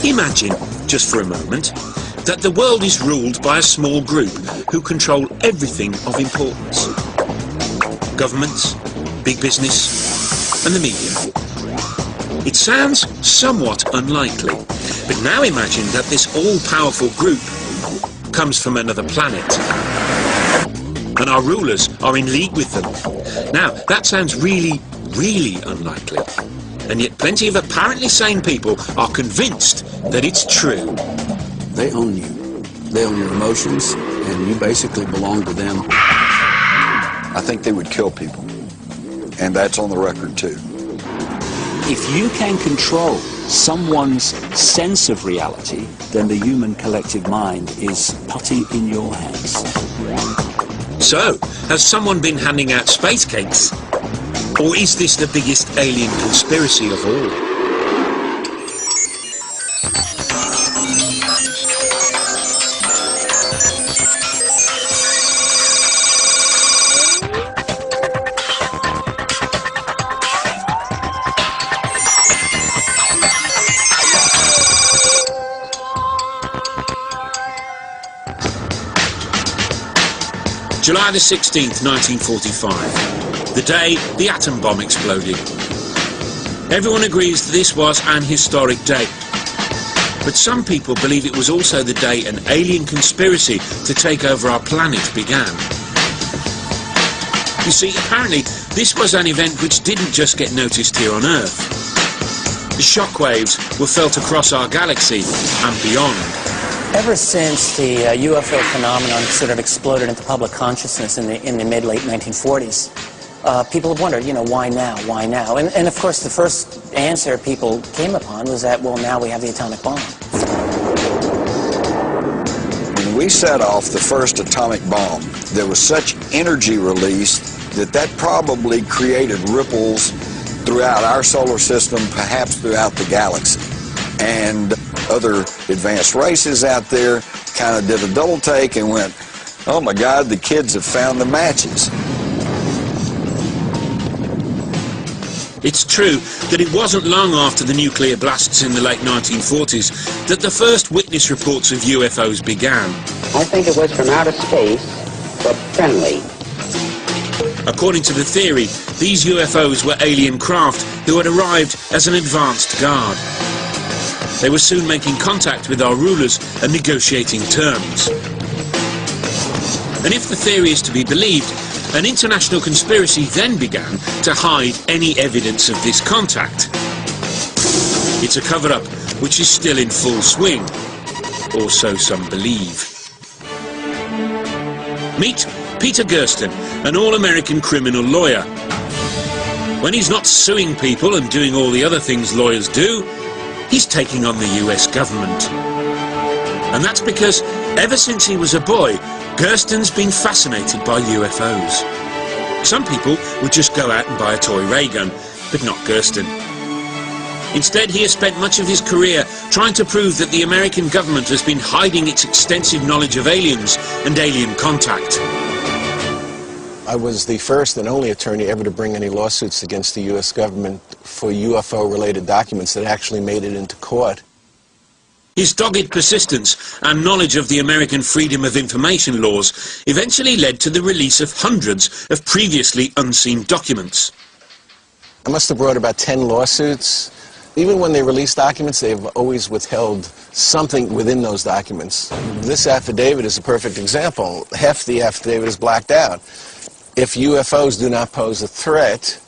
Imagine, just for a moment, that the world is ruled by a small group who control everything of importance. Governments, big business, and the media. It sounds somewhat unlikely, but now imagine that this all-powerful group comes from another planet, and our rulers are in league with them. Now, that sounds really, really unlikely, and yet plenty of apparently sane people are convinced that it's true. They own you. They own your emotions, and you basically belong to them. I think they would kill people, and that's on the record too. If you can control someone's sense of reality, then the human collective mind is putty in your hands. So, has someone been handing out space cakes? Or is this the biggest alien conspiracy of all? July the 16th, 1945, the day the atom bomb exploded. Everyone agrees that this was an historic day, but some people believe it was also the day an alien conspiracy to take over our planet began. You see, apparently this was an event which didn't just get noticed here on Earth. The shockwaves were felt across our galaxy and beyond. Ever since the UFO phenomenon sort of exploded into public consciousness in the mid-late 1940s, people have wondered, you know, why now? Why now? And of course, the first answer people came upon was that, well, now we have the atomic bomb. When we set off the first atomic bomb, there was such energy released that probably created ripples throughout our solar system, perhaps throughout the galaxy. And other advanced races out there kind of did a double take and went, oh my God, the kids have found the matches. It's true that it wasn't long after the nuclear blasts in the late 1940s that the first witness reports of UFOs began. I think it was from outer space, but friendly. According to the theory, these UFOs were alien craft who had arrived as an advanced guard. They were soon making contact with our rulers and negotiating terms. And if the theory is to be believed, an international conspiracy then began to hide any evidence of this contact. It's a cover-up which is still in full swing, or so some believe. Meet Peter Gersten, an all-American criminal lawyer. When he's not suing people and doing all the other things lawyers do, he's taking on the US government. And that's because, ever since he was a boy, Gersten's been fascinated by UFOs. Some people would just go out and buy a toy ray gun, but not Gersten. Instead, he has spent much of his career trying to prove that the American government has been hiding its extensive knowledge of aliens and alien contact. I was the first and only attorney ever to bring any lawsuits against the U.S. government for UFO-related documents that actually made it into court. His dogged persistence and knowledge of the American Freedom of Information laws eventually led to the release of hundreds of previously unseen documents. I must have brought about 10 lawsuits. Even when they release documents, they've always withheld something within those documents. This affidavit is a perfect example. Half the affidavit is blacked out. If UFOs do not pose a threat,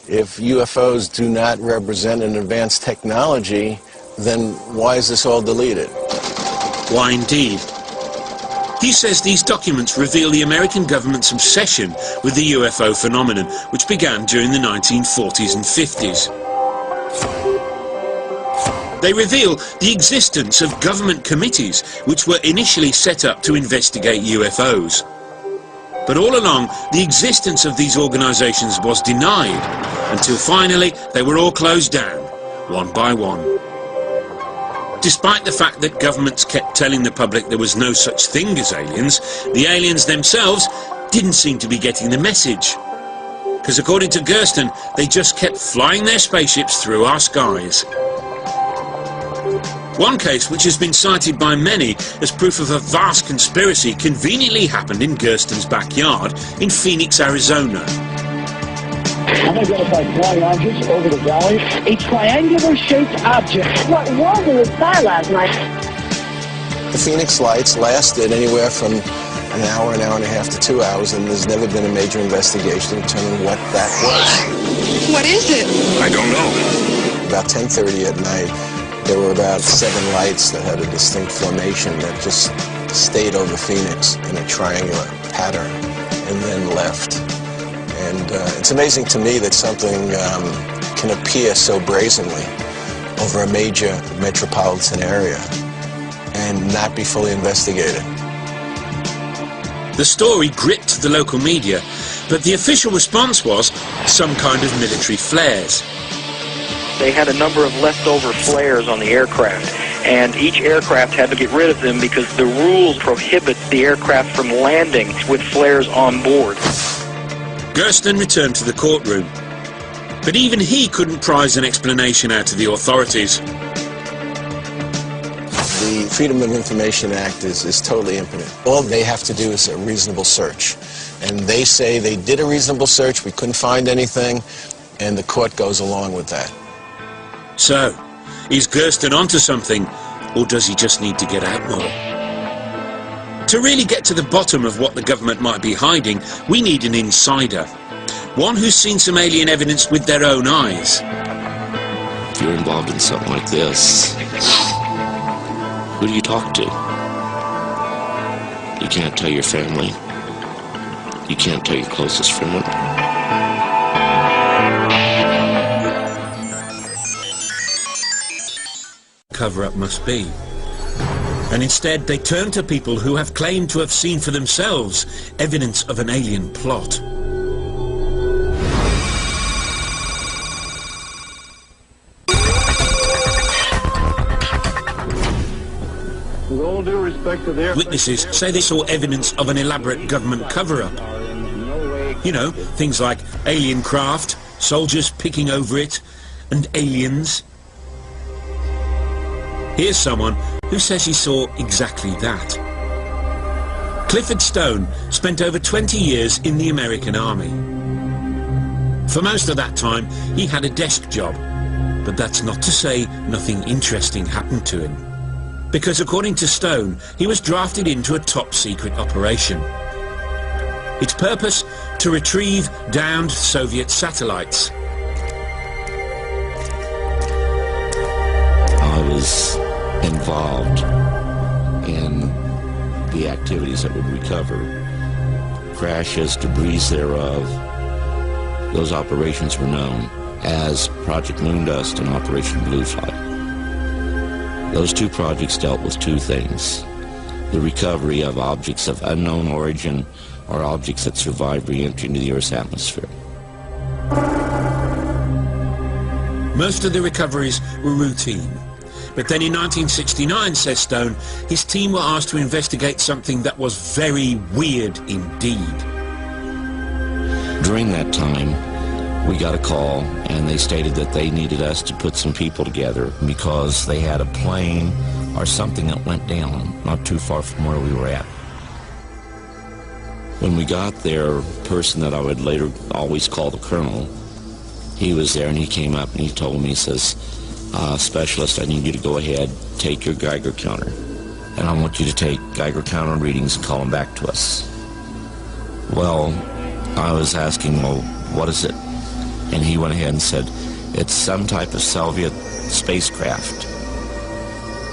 if UFOs do not represent an advanced technology, then why is this all deleted? Why indeed? He says these documents reveal the American government's obsession with the UFO phenomenon, which began during the 1940s and 50s. They reveal the existence of government committees which were initially set up to investigate UFOs. But all along, the existence of these organizations was denied, until finally they were all closed down, one by one. Despite the fact that governments kept telling the public there was no such thing as aliens, the aliens themselves didn't seem to be getting the message. Because according to Gersten, they just kept flying their spaceships through our skies. One case, which has been cited by many as proof of a vast conspiracy, conveniently happened in Gersten's backyard in Phoenix, Arizona. Unidentified flying objects over the valley. A triangular-shaped object. What was in the sky last night? The Phoenix lights lasted anywhere from an hour and a half to 2 hours, and there's never been a major investigation to determine what that was. What is it? I don't know. About 10:30 at night, there were about 7 lights that had a distinct formation that just stayed over Phoenix in a triangular pattern and then left. And it's amazing to me that something can appear so brazenly over a major metropolitan area and not be fully investigated. The story gripped the local media, but the official response was some kind of military flares. They had a number of leftover flares on the aircraft, and each aircraft had to get rid of them because the rules prohibit the aircraft from landing with flares on board. Gersten returned to the courtroom, but even he couldn't prize an explanation out of the authorities. The Freedom of Information Act is totally impotent. All they have to do is a reasonable search. And they say they did a reasonable search, we couldn't find anything, and the court goes along with that. So, is Gersten onto something, or does he just need to get out more? To really get to the bottom of what the government might be hiding, we need an insider. One who's seen some alien evidence with their own eyes. If you're involved in something like this, who do you talk to? You can't tell your family. You can't tell your closest friend. Cover-up must be. And instead they turn to people who have claimed to have seen for themselves evidence of an alien plot. With all due respect to their... Witnesses say they saw evidence of an elaborate government cover-up. You know, things like alien craft, soldiers picking over it, and aliens. Here's someone who says he saw exactly that. Clifford Stone spent over 20 years in the American Army. For most of that time, he had a desk job, but that's not to say nothing interesting happened to him. Because according to Stone, he was drafted into a top-secret operation. Its purpose? To retrieve downed Soviet satellites. I was involved in the activities that would recover crashes, debris thereof. Those operations were known as Project Moondust and Operation Bluefly. Those two projects dealt with two things: the recovery of objects of unknown origin or objects that survived re-entry into the Earth's atmosphere. Most of the recoveries were routine. But then in 1969, says Stone, his team were asked to investigate something that was very weird indeed. During that time, we got a call, and they stated that they needed us to put some people together because they had a plane or something that went down not too far from where we were at. When we got there, a person that I would later always call the Colonel, he was there, and he came up and he told me, he says, "Specialist, I need you to go ahead, take your Geiger counter, and I want you to take Geiger counter readings and call them back to us." Well, I was asking, well, what is it? And he went ahead and said, it's some type of Soviet spacecraft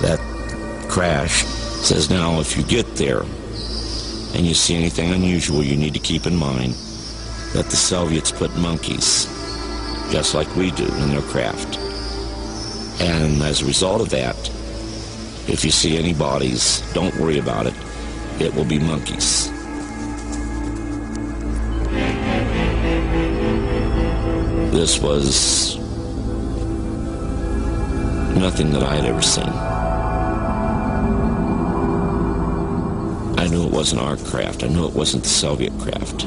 that crashed. Says, now, if you get there and you see anything unusual, you need to keep in mind that the Soviets put monkeys, just like we do, in their craft. And as a result of that, if you see any bodies, don't worry about it. It will be monkeys. This was nothing that I had ever seen. I knew it wasn't our craft. I knew it wasn't the Soviet craft.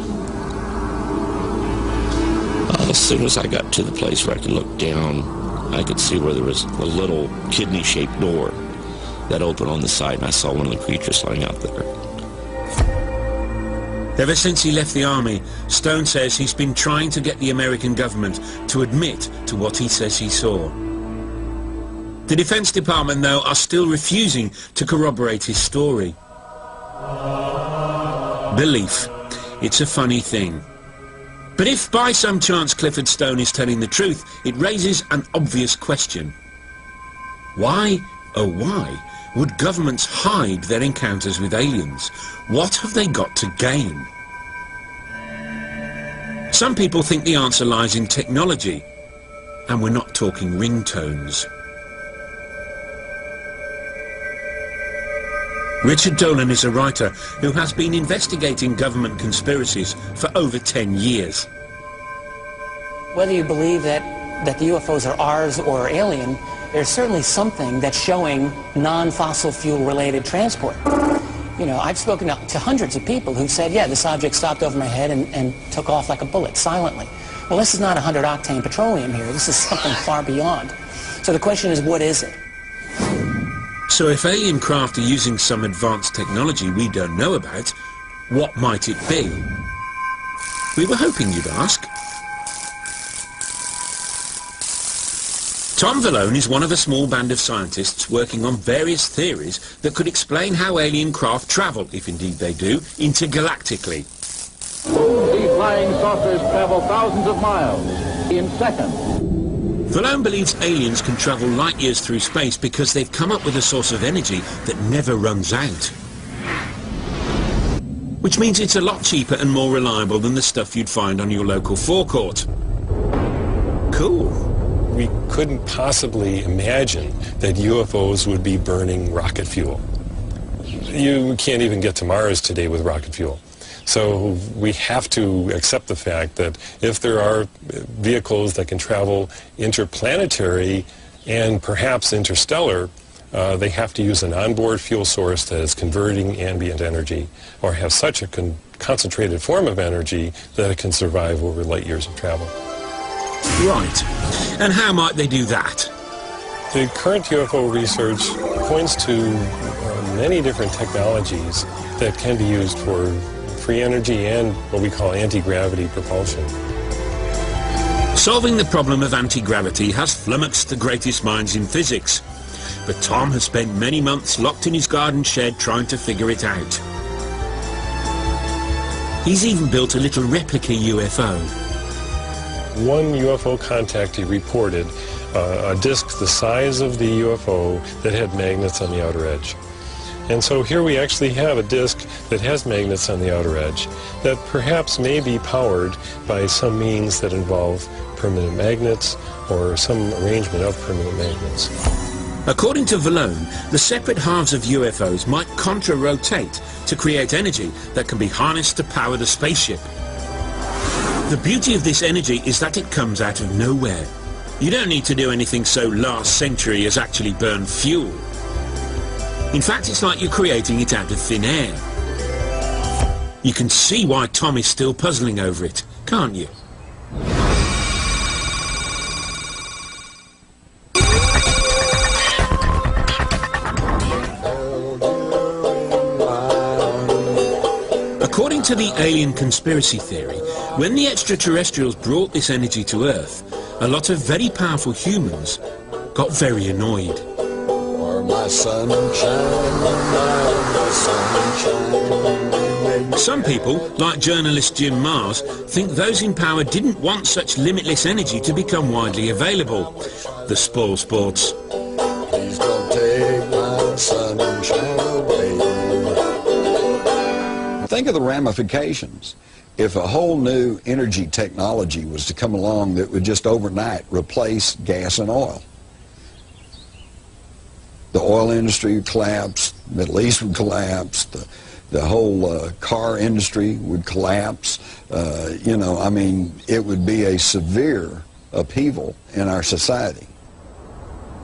As soon as I got to the place where I could look down, I could see where there was a little kidney-shaped door that opened on the side, and I saw one of the creatures lying out there. Ever since he left the army, Stone says he's been trying to get the American government to admit to what he says he saw. The Defense Department, though, are still refusing to corroborate his story. Belief. It's a funny thing. But if by some chance Clifford Stone is telling the truth, it raises an obvious question. Why, oh why, would governments hide their encounters with aliens? What have they got to gain? Some people think the answer lies in technology, and we're not talking ringtones. Richard Dolan is a writer who has been investigating government conspiracies for over 10 years. Whether you believe that the UFOs are ours or alien, there's certainly something that's showing non-fossil fuel related transport. You know, I've spoken to hundreds of people who said, yeah, this object stopped over my head and took off like a bullet, silently. Well, this is not 100-octane petroleum here. This is something far beyond. So the question is, what is it? So if alien craft are using some advanced technology we don't know about, what might it be? We were hoping you'd ask. Tom Vallone is one of a small band of scientists working on various theories that could explain how alien craft travel, if indeed they do, intergalactically. These flying saucers travel thousands of miles in seconds. Vallone believes aliens can travel light years through space because they've come up with a source of energy that never runs out. Which means it's a lot cheaper and more reliable than the stuff you'd find on your local forecourt. Cool. We couldn't possibly imagine that UFOs would be burning rocket fuel. You can't even get to Mars today with rocket fuel. So we have to accept the fact that if there are vehicles that can travel interplanetary and perhaps interstellar, they have to use an onboard fuel source that is converting ambient energy or have such a concentrated form of energy that it can survive over light years of travel. Right. And how might they do that? The current UFO research points to many different technologies that can be used for free energy and what we call anti-gravity propulsion. Solving the problem of anti-gravity has flummoxed the greatest minds in physics, but Tom has spent many months locked in his garden shed trying to figure it out. He's even built a little replica UFO. One UFO contactee reported a disc the size of the UFO that had magnets on the outer edge. And so here we actually have a disk that has magnets on the outer edge that perhaps may be powered by some means that involve permanent magnets or some arrangement of permanent magnets. According to Vallone, the separate halves of UFOs might contra-rotate to create energy that can be harnessed to power the spaceship. The beauty of this energy is that it comes out of nowhere. You don't need to do anything so last century as actually burn fuel. In fact, it's like you're creating it out of thin air. You can see why Tom is still puzzling over it, can't you? According to the alien conspiracy theory, when the extraterrestrials brought this energy to Earth, a lot of very powerful humans got very annoyed. My sunshine, my sunshine. Some people, like journalist Jim Mars, think those in power didn't want such limitless energy to become widely available. The spoil sports. Please don't take my sunshine away. Think of the ramifications. If a whole new energy technology was to come along that would just overnight replace gas and oil. The oil industry would collapse, the Middle East would collapse, the whole car industry would collapse. You know, I mean, it would be a severe upheaval in our society.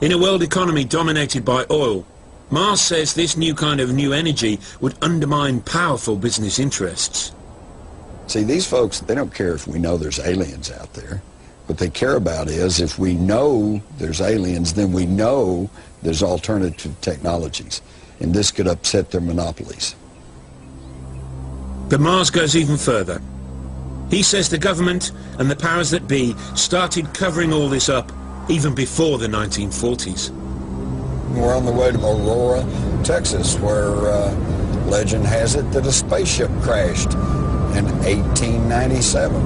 In a world economy dominated by oil, Mars says this new kind of new energy would undermine powerful business interests. See, these folks, they don't care if we know there's aliens out there. What they care about is if we know there's aliens, then we know there's alternative technologies. And this could upset their monopolies. But Mars goes even further. He says the government and the powers that be started covering all this up even before the 1940s. We're on the way to Aurora, Texas, where legend has it that a spaceship crashed in 1897.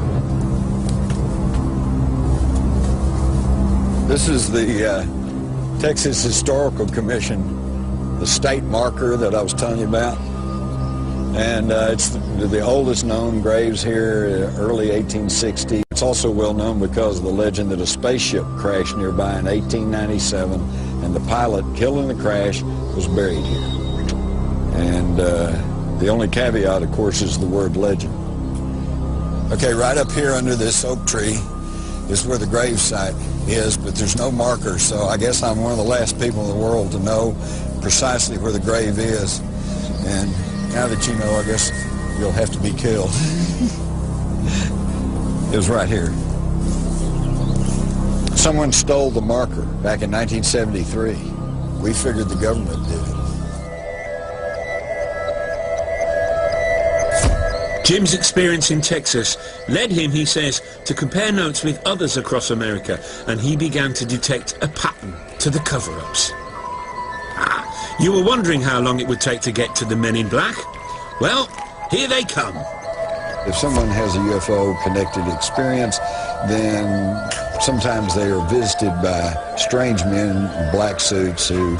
This is the Texas Historical Commission, the state marker that I was telling you about. And it's the oldest known graves here, early 1860. It's also well known because of the legend that a spaceship crashed nearby in 1897, and the pilot killed in the crash was buried here. And the only caveat, of course, is the word legend. Okay, right up here under this oak tree is where the grave site is, but there's no marker, so I guess I'm one of the last people in the world to know precisely where the grave is. And now that you know, I guess you'll have to be killed. It was right here. Someone stole the marker back in 1973. We figured the government did it. Jim's experience in Texas led him, he says, to compare notes with others across America, and he began to detect a pattern to the cover-ups. You were wondering how long it would take to get to the Men in Black? Well, here they come. If someone has a UFO-connected experience, then sometimes they are visited by strange men in black suits who,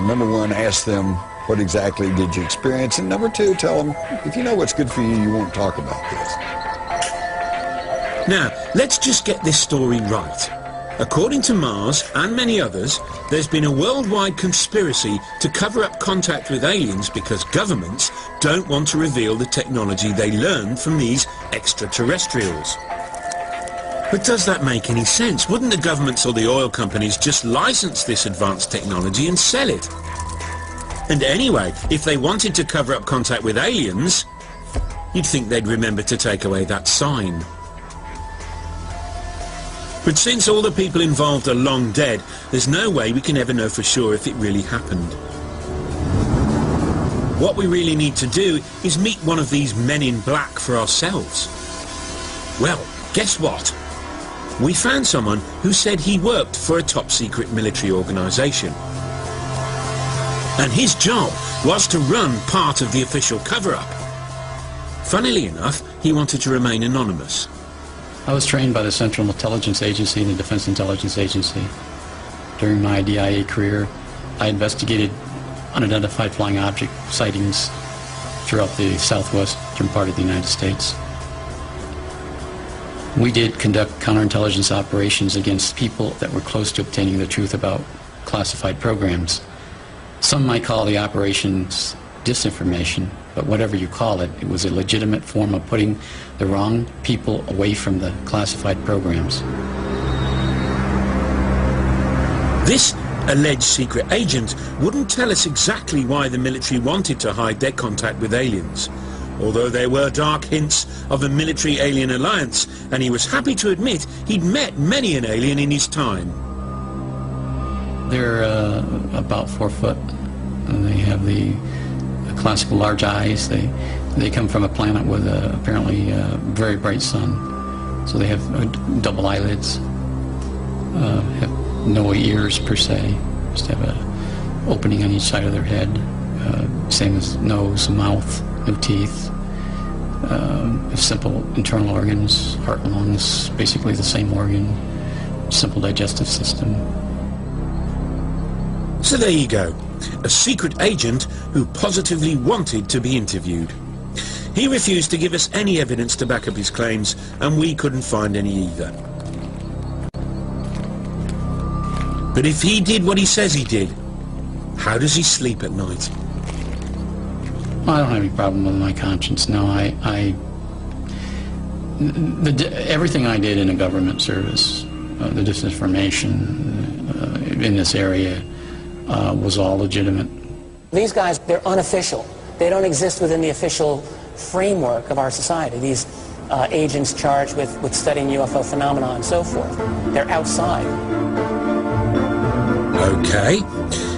number one, ask them, what exactly did you experience? And number two, tell them, if you know what's good for you, you won't talk about this. Now, let's just get this story right. According to Mars and many others, there's been a worldwide conspiracy to cover up contact with aliens because governments don't want to reveal the technology they learned from these extraterrestrials. But does that make any sense? Wouldn't the governments or the oil companies just license this advanced technology and sell it? And anyway, if they wanted to cover up contact with aliens, you'd think they'd remember to take away that sign. But since all the people involved are long dead, there's no way we can ever know for sure if it really happened. What we really need to do is meet one of these men in black for ourselves. Well, guess what? We found someone who said he worked for a top-secret military organization. And his job was to run part of the official cover-up. Funnily enough, he wanted to remain anonymous. I was trained by the Central Intelligence Agency and the Defense Intelligence Agency. During my DIA career, I investigated unidentified flying object sightings throughout the southwestern part of the United States. We did conduct counterintelligence operations against people that were close to obtaining the truth about classified programs. Some might call the operations disinformation, but whatever you call it, it was a legitimate form of putting the wrong people away from the classified programs. This alleged secret agent wouldn't tell us exactly why the military wanted to hide their contact with aliens, although there were dark hints of a military-alien alliance, and he was happy to admit he'd met many an alien in his time. They're about 4 foot, and they have the classical large eyes. They come from a planet with apparently a very bright sun, so they have double eyelids, have no ears per se, just have an opening on each side of their head, same as nose, mouth, no teeth, have simple internal organs, heart and lungs, basically the same organ, simple digestive system. So there you go, a secret agent who positively wanted to be interviewed. He refused to give us any evidence to back up his claims, and we couldn't find any either. But if he did what he says he did, how does he sleep at night? I don't have any problem with my conscience. No, everything I did in a government service, the disinformation in this area, was all legitimate. These guys, they're unofficial. They don't exist within the official framework of our society. These agents charged with studying UFO phenomena and so forth. They're outside. Okay,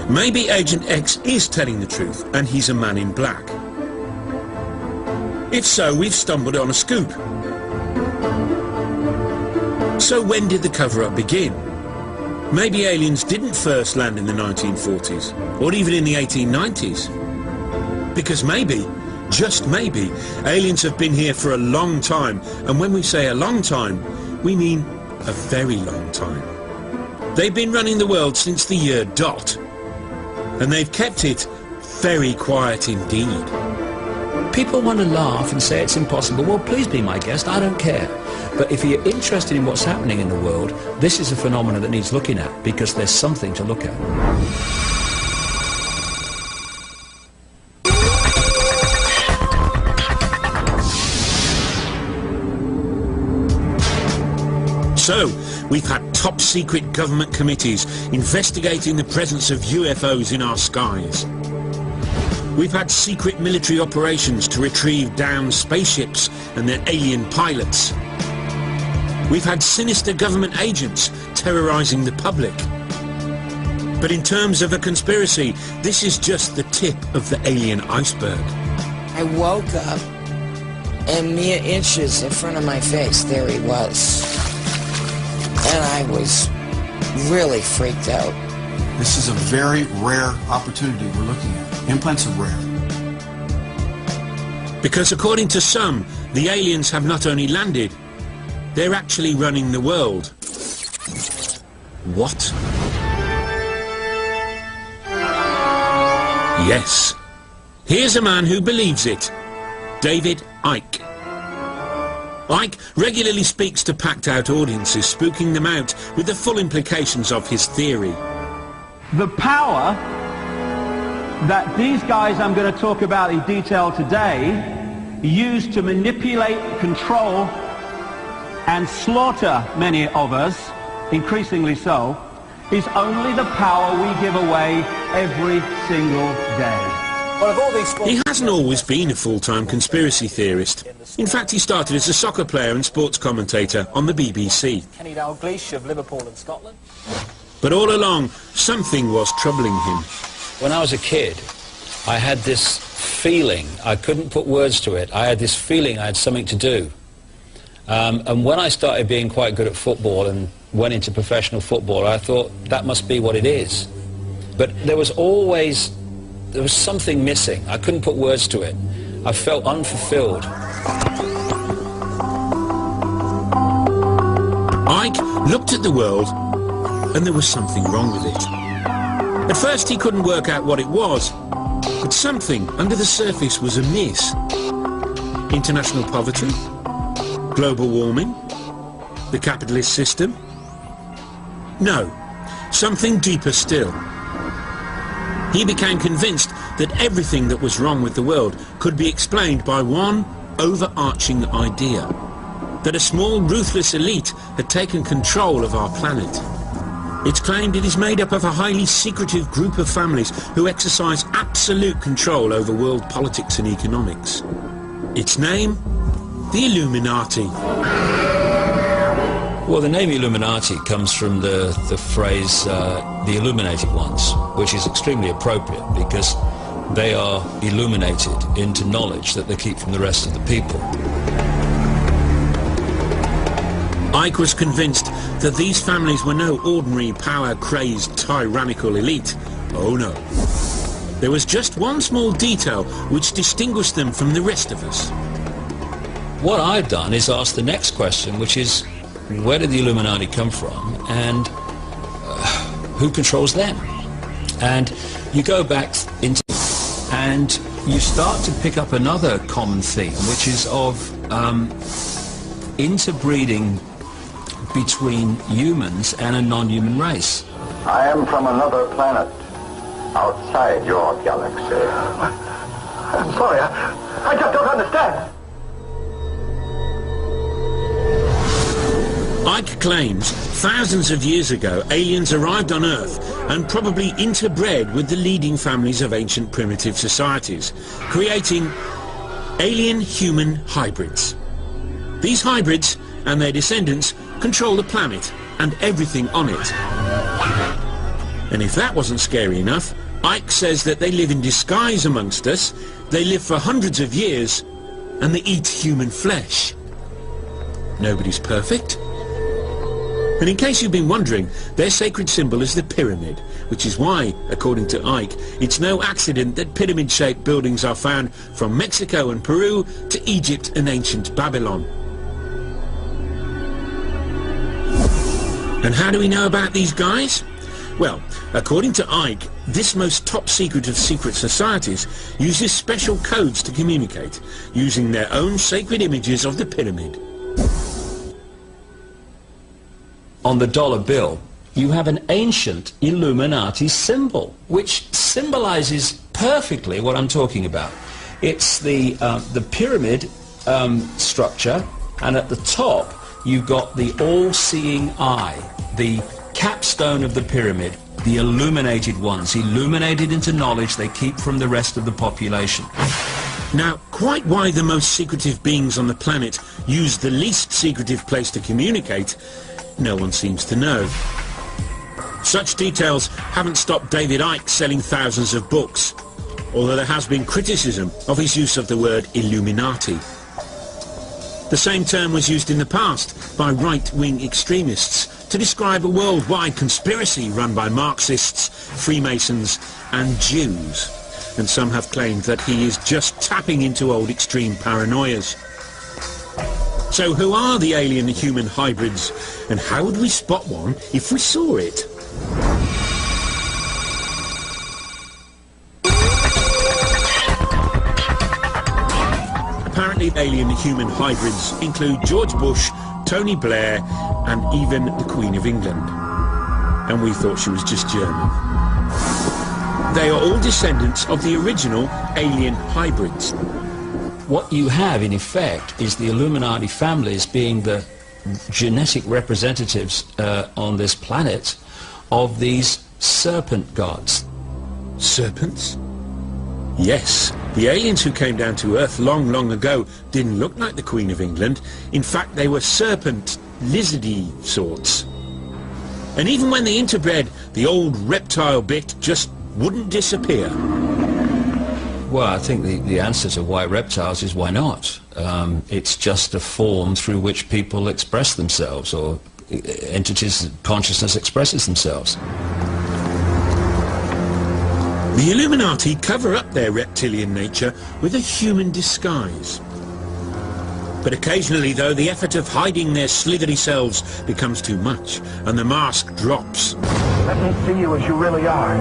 maybe Agent X is telling the truth and he's a man in black. If so, we've stumbled on a scoop. So when did the cover-up begin? Maybe aliens didn't first land in the 1940s, or even in the 1890s. Because maybe, just maybe, aliens have been here for a long time, and when we say a long time, we mean a very long time. They've been running the world since the year dot, and they've kept it very quiet indeed. People want to laugh and say it's impossible. Well, please be my guest, I don't care. But if you're interested in what's happening in the world, this is a phenomenon that needs looking at, because there's something to look at. So, we've had top-secret government committees investigating the presence of UFOs in our skies. We've had secret military operations to retrieve downed spaceships and their alien pilots. We've had sinister government agents terrorizing the public. But in terms of a conspiracy, this is just the tip of the alien iceberg. I woke up, and mere inches in front of my face, there he was. And I was really freaked out. This is a very rare opportunity we're looking at. Implants are rare. Because according to some, the aliens have not only landed, they're actually running the world. What? Yes. Here's a man who believes it. David Icke. Icke regularly speaks to packed-out audiences, spooking them out with the full implications of his theory. The power that these guys I'm going to talk about in detail today use to manipulate, control, and slaughter many of us, increasingly so, is only the power we give away every single day. He hasn't always been a full-time conspiracy theorist. In fact, he started as a soccer player and sports commentator on the BBC. Kenny Dalglish of Liverpool and Scotland. But all along, something was troubling him. When I was a kid, I had this feeling, I couldn't put words to it, I had this feeling I had something to do. And when I started being quite good at football and went into professional football, I thought that must be what it is. But there was something missing. I couldn't put words to it. I felt unfulfilled. Icke looked at the world, and there was something wrong with it. At first he couldn't work out what it was, but something under the surface was amiss. International poverty? Global warming? The capitalist system? No, something deeper still. He became convinced that everything that was wrong with the world could be explained by one overarching idea, that a small ruthless elite had taken control of our planet. It's claimed it is made up of a highly secretive group of families who exercise absolute control over world politics and economics. Its name? The Illuminati. Well, the name Illuminati comes from the phrase the illuminated ones, which is extremely appropriate because they are illuminated into knowledge that they keep from the rest of the people. Icke was convinced that these families were no ordinary power-crazed tyrannical elite. Oh no. There was just one small detail which distinguished them from the rest of us. What I've done is ask the next question, which is, where did the Illuminati come from, and who controls them? And you go back into, and you start to pick up another common theme, which is of interbreeding between humans and a non-human race. I am from another planet, outside your galaxy. I'm sorry, I just don't understand. Icke claims thousands of years ago aliens arrived on Earth and probably interbred with the leading families of ancient primitive societies, creating alien-human hybrids. These hybrids and their descendants control the planet and everything on it. And if that wasn't scary enough, Ike says that they live in disguise amongst us, they live for hundreds of years, and they eat human flesh. Nobody's perfect. And in case you've been wondering, their sacred symbol is the pyramid, which is why, according to Ike, it's no accident that pyramid-shaped buildings are found from Mexico and Peru to Egypt and ancient Babylon. And how do we know about these guys? Well, according to Ike, this most top secret of secret societies uses special codes to communicate, using their own sacred images of the pyramid. On the dollar bill, you have an ancient Illuminati symbol, which symbolizes perfectly what I'm talking about. It's the pyramid structure, and at the top you've got the all-seeing eye, the capstone of the pyramid, the illuminated ones, illuminated into knowledge they keep from the rest of the population. Now, quite why the most secretive beings on the planet use the least secretive place to communicate, no one seems to know. Such details haven't stopped David Icke selling thousands of books, although there has been criticism of his use of the word Illuminati. The same term was used in the past by right-wing extremists to describe a worldwide conspiracy run by Marxists, Freemasons and Jews. And some have claimed that he is just tapping into old extreme paranoias. So who are the alien-human hybrids, and how would we spot one if we saw it? Apparently alien-human hybrids include George Bush, Tony Blair and even the Queen of England. And we thought she was just German. They are all descendants of the original alien hybrids. What you have, in effect, is the Illuminati families being the genetic representatives on this planet of these serpent gods. Serpents? Yes, the aliens who came down to Earth long, long ago didn't look like the Queen of England. In fact, they were serpent, lizardy sorts. And even when they interbred, the old reptile bit just wouldn't disappear. Well, I think the answer to why reptiles is why not. It's just a form through which people express themselves, or entities, consciousness expresses themselves. The Illuminati cover up their reptilian nature with a human disguise. But occasionally, though, the effort of hiding their slithery selves becomes too much, and the mask drops. Let me see you as you really are.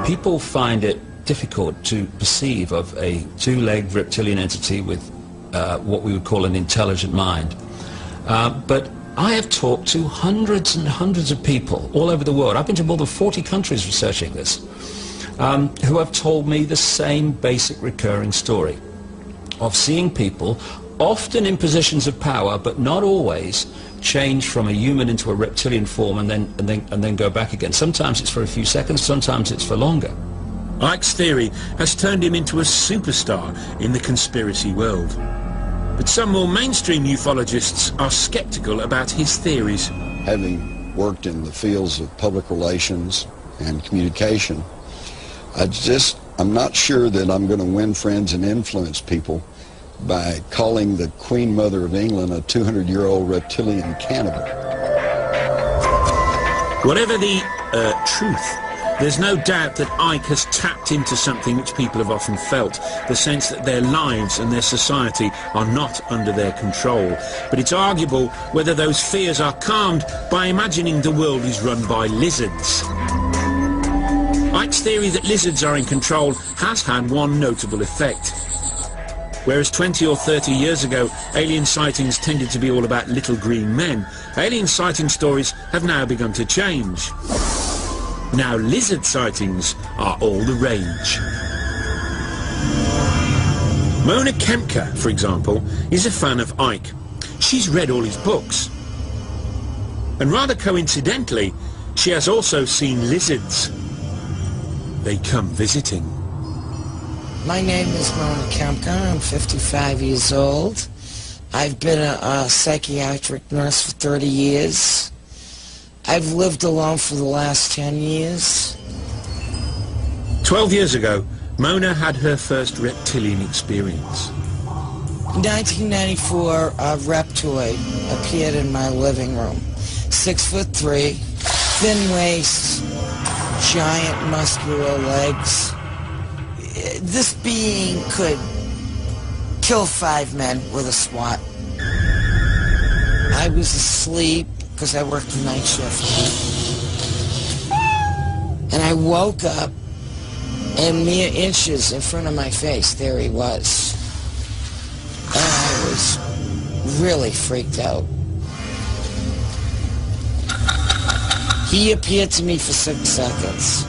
People find it difficult to perceive of a two-legged reptilian entity with what we would call an intelligent mind. But I have talked to hundreds and hundreds of people all over the world. I've been to more than 40 countries researching this, who have told me the same basic recurring story of seeing people, often in positions of power, but not always, change from a human into a reptilian form and then go back again. Sometimes it's for a few seconds, sometimes it's for longer. Icke's theory has turned him into a superstar in the conspiracy world. But some more mainstream ufologists are skeptical about his theories. Having worked in the fields of public relations and communication, I'm not sure that I'm going to win friends and influence people by calling the Queen Mother of England a 200-year-old reptilian cannibal. Whatever the truth, there's no doubt that Icke has tapped into something which people have often felt, the sense that their lives and their society are not under their control. But it's arguable whether those fears are calmed by imagining the world is run by lizards. Icke's theory that lizards are in control has had one notable effect. Whereas 20 or 30 years ago, alien sightings tended to be all about little green men, alien sighting stories have now begun to change. Now lizard sightings are all the rage. Mona Kempka, for example, is a fan of Icke. She's read all his books. And rather coincidentally, she has also seen lizards. They come visiting. My name is Mona Kempka. I'm 55 years old. I've been a psychiatric nurse for 30 years. I've lived alone for the last 10 years. 12 years ago, Mona had her first reptilian experience. In 1994, a reptoid appeared in my living room. 6'3", thin waist, giant muscular legs. This being could kill 5 men with a swat. I was asleep because I worked the night shift. And I woke up, and mere inches in front of my face, there he was. And I was really freaked out. He appeared to me for 6 seconds.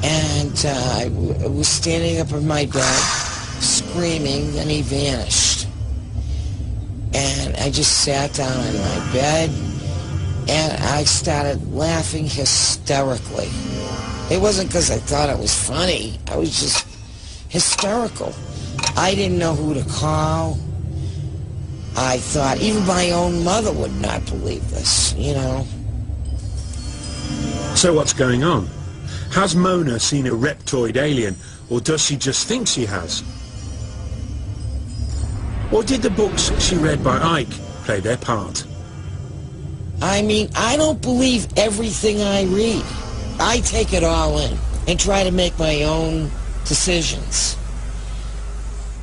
And I was standing up in my bed, screaming, and he vanished. And I just sat down in my bed, and I started laughing hysterically. It wasn't because I thought it was funny. I was just hysterical. I didn't know who to call. I thought even my own mother would not believe this, you know. So what's going on? Has Mona seen a reptoid alien, or does she just think she has? Or did the books she read by Ike play their part? I mean, I don't believe everything I read. I take it all in and try to make my own decisions.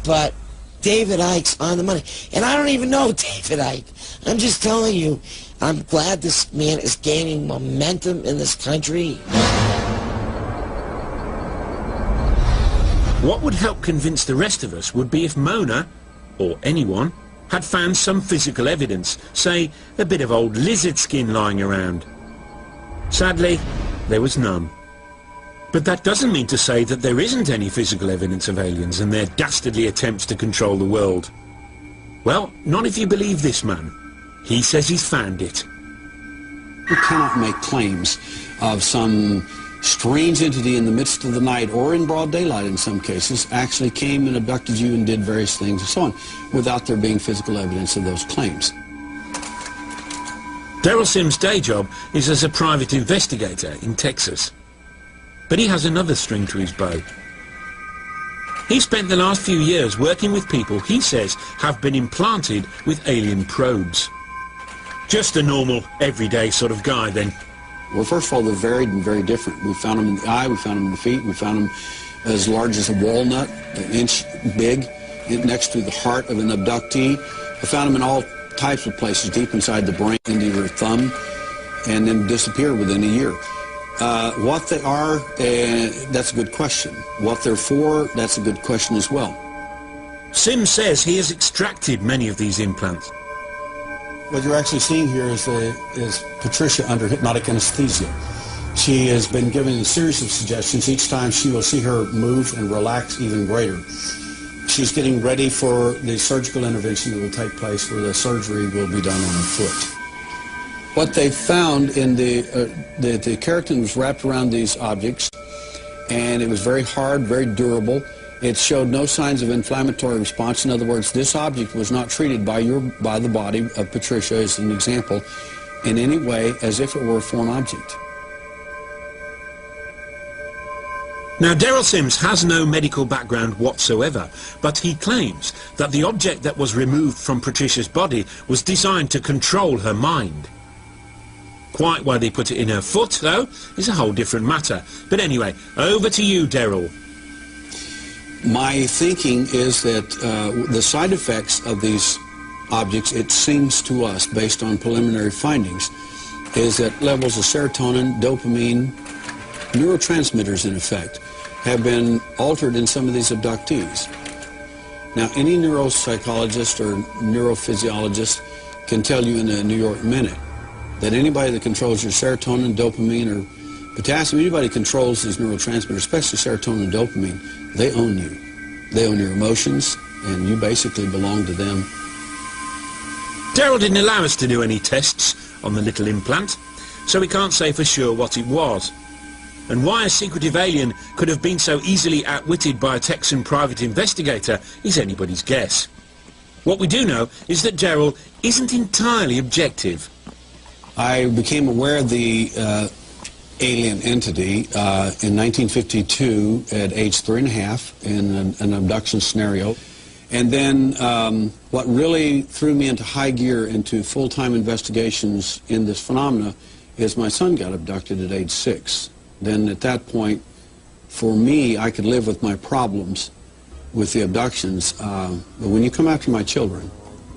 But David Icke's on the money. And I don't even know David Icke. I'm just telling you, I'm glad this man is gaining momentum in this country. What would help convince the rest of us would be if Mona, or anyone, had found some physical evidence, say a bit of old lizard skin lying around. Sadly, there was none. But that doesn't mean to say that there isn't any physical evidence of aliens and their dastardly attempts to control the world. Well, not if you believe this man. He says he's found it. You cannot make claims of some strange entity in the midst of the night, or in broad daylight in some cases, actually came and abducted you and did various things and so on, without there being physical evidence of those claims. Daryl Sims' day job is as a private investigator in Texas. But he has another string to his bow. He spent the last few years working with people he says have been implanted with alien probes. Just a normal, everyday sort of guy, then. Well, first of all, they're varied and very different. We found them in the eye, we found them in the feet, we found them as large as a walnut, an inch big, next to the heart of an abductee. I found them in all types of places, deep inside the brain, into your thumb, and then disappear within a year. What they are, that's a good question. What they're for, that's a good question as well. Sims says he has extracted many of these implants. What you're actually seeing here is Patricia under hypnotic anesthesia. She has been given a series of suggestions. Each time she will see her move and relax even greater. She's getting ready for the surgical intervention that will take place, where the surgery will be done on her foot. What they found in the keratin was wrapped around these objects, and it was very hard, very durable. It showed no signs of inflammatory response. In other words, this object was not treated by the body of Patricia, as an example, in any way as if it were a foreign object. Now, Daryl Sims has no medical background whatsoever, but he claims that the object that was removed from Patricia's body was designed to control her mind. Quite why they put it in her foot, though, is a whole different matter. But anyway, over to you, Daryl. My thinking is that the side effects of these objects, it seems to us, based on preliminary findings, is that levels of serotonin, dopamine, neurotransmitters in effect, have been altered in some of these abductees. Now, any neuropsychologist or neurophysiologist can tell you in a New York Minute that anybody that controls your serotonin, dopamine, or potassium, anybody controls these neurotransmitters, especially serotonin and dopamine, they own you. They own your emotions, and you basically belong to them. Daryl didn't allow us to do any tests on the little implant, so we can't say for sure what it was. and why a secretive alien could have been so easily outwitted by a Texan private investigator is anybody's guess. What we do know is that Gerald isn't entirely objective. I became aware of the alien entity in 1952 at age 3.5 in an abduction scenario. And then what really threw me into high gear into full-time investigations in this phenomena is my son got abducted at age 6. Then at that point, for me, I could live with my problems with the abductions. But when you come after my children,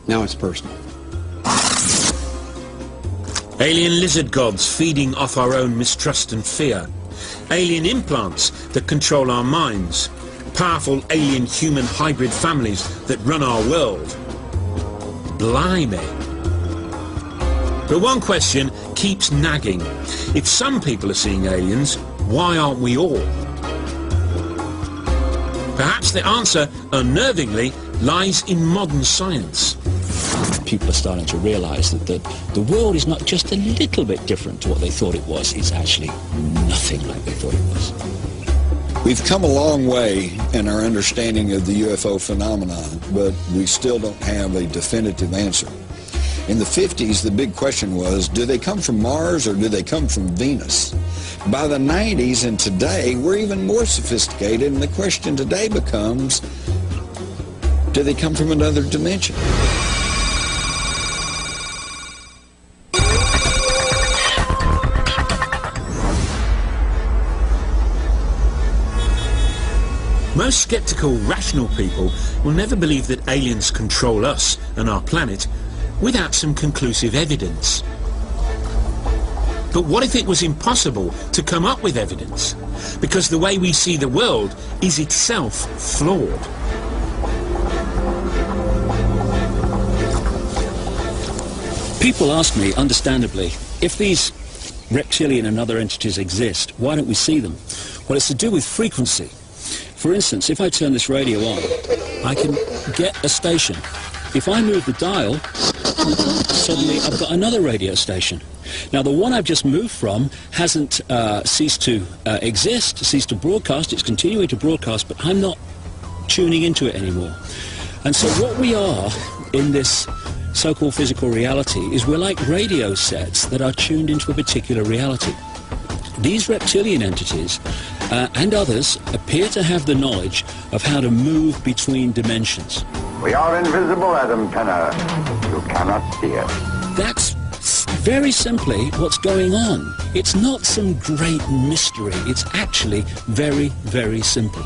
now it's personal. Alien lizard gods feeding off our own mistrust and fear. Alien implants that control our minds. Powerful alien-human hybrid families that run our world. Blimey. But one question keeps nagging. If some people are seeing aliens, why aren't we all? Perhaps the answer, unnervingly, lies in modern science. People are starting to realize that the world is not just a little bit different to what they thought it was. It's actually nothing like they thought it was. We've come a long way in our understanding of the UFO phenomenon, but we still don't have a definitive answer. In the 50s, the big question was, do they come from Mars or do they come from Venus? By the 90s and today, we're even more sophisticated, and the question today becomes, do they come from another dimension? Most skeptical, rational people will never believe that aliens control us and our planet without some conclusive evidence. But what if it was impossible to come up with evidence? Because the way we see the world is itself flawed. People ask me, understandably, if these reptilian and other entities exist, why don't we see them? Well, it's to do with frequency. For instance, if I turn this radio on, I can get a station. If I move the dial, suddenly I've got another radio station. Now, the one I've just moved from hasn't ceased to exist, ceased to broadcast. It's continuing to broadcast, but I'm not tuning into it anymore. And so what we are in this so-called physical reality is we're like radio sets that are tuned into a particular reality. These reptilian entities and others appear to have the knowledge of how to move between dimensions. We are invisible, Adam Penner. You cannot see us. That's very simply what's going on. It's not some great mystery. It's actually very, very simple.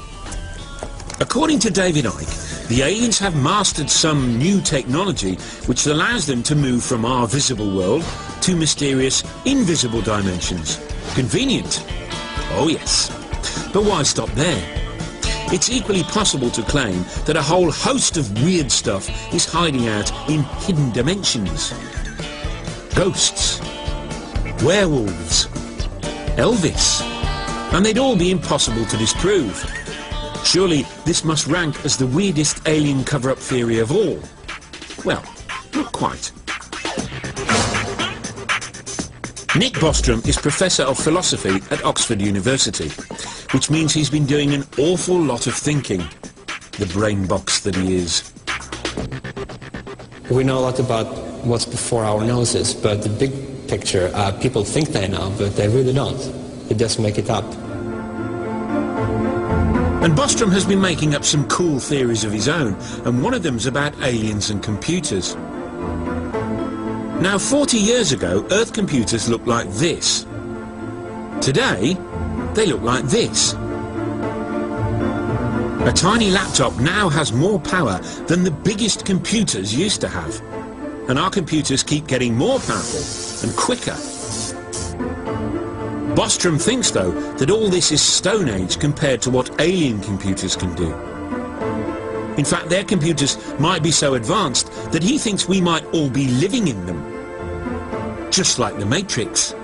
According to David Icke, the aliens have mastered some new technology which allows them to move from our visible world to mysterious, invisible dimensions. Convenient. Oh yes. But why stop there? It's equally possible to claim that a whole host of weird stuff is hiding out in hidden dimensions. Ghosts, werewolves, Elvis, and they'd all be impossible to disprove. Surely this must rank as the weirdest alien cover-up theory of all. Well, not quite. Nick Bostrom is Professor of Philosophy at Oxford University, which means he's been doing an awful lot of thinking, the brain box that he is. We know a lot about what's before our noses, but the big picture, people think they know, but they really don't. They just make it up. And Bostrom has been making up some cool theories of his own, and one of them's about aliens and computers. Now, 40 years ago, Earth computers looked like this. Today, they look like this. A tiny laptop now has more power than the biggest computers used to have. And our computers keep getting more powerful and quicker. Bostrom thinks, though, that all this is Stone Age compared to what alien computers can do. In fact, their computers might be so advanced that he thinks we might all be living in them. Just like the Matrix.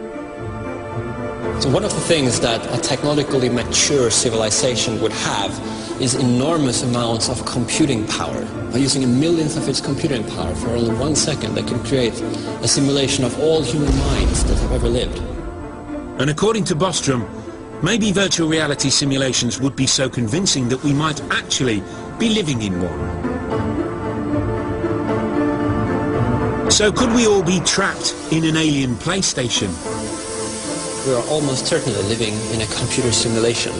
So one of the things that a technologically mature civilization would have is enormous amounts of computing power. By using a millionth of its computing power for only 1 second, they can create a simulation of all human minds that have ever lived. And according to Bostrom, maybe virtual reality simulations would be so convincing that we might actually be living in one. So could we all be trapped in an alien PlayStation? We are almost certainly living in a computer simulation,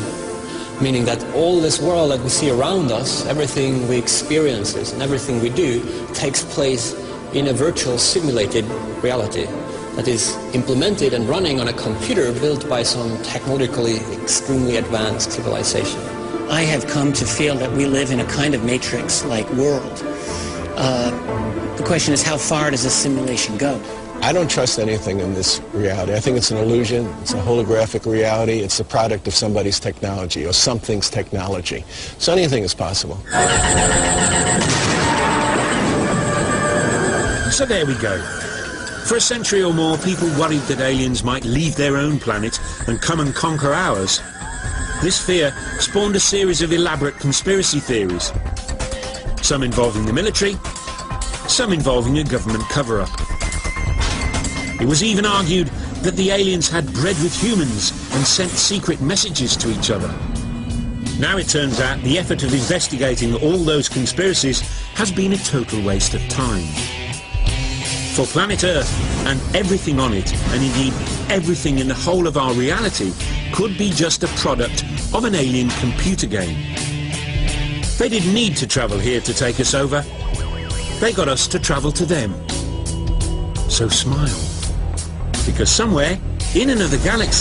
meaning that all this world that we see around us, everything we experience and everything we do takes place in a virtual simulated reality that is implemented and running on a computer built by some technologically extremely advanced civilization. I have come to feel that we live in a kind of matrix-like world. The question is, how far does this simulation go? I don't trust anything in this reality. I think it's an illusion. It's a holographic reality. It's the product of somebody's technology or something's technology. So anything is possible. So there we go. For a century or more, people worried that aliens might leave their own planet and come and conquer ours. This fear spawned a series of elaborate conspiracy theories, some involving the military, some involving a government cover-up. It was even argued that the aliens had bred with humans and sent secret messages to each other. Now it turns out the effort of investigating all those conspiracies has been a total waste of time. For planet Earth and everything on it, and indeed everything in the whole of our reality, could be just a product of an alien computer game. They didn't need to travel here to take us over. They got us to travel to them. So smile. Because somewhere, in another galaxy,